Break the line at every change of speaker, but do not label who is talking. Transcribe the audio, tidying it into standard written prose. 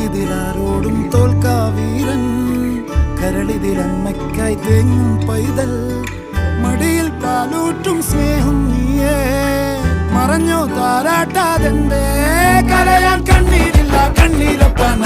ഇതിലാരോടും തോൽക്കാ വീരൻ കരളിതിലമ്മയ്ക്കായി തേങ്ങും പൈതൽ മടിയിൽ പാലൂറ്റും സ്നേഹം നീയേ മറഞ്ഞോ താരാട്ടാതെന്റെ കരയാൻ കണ്ണീരില്ല കണ്ണീരപ്പ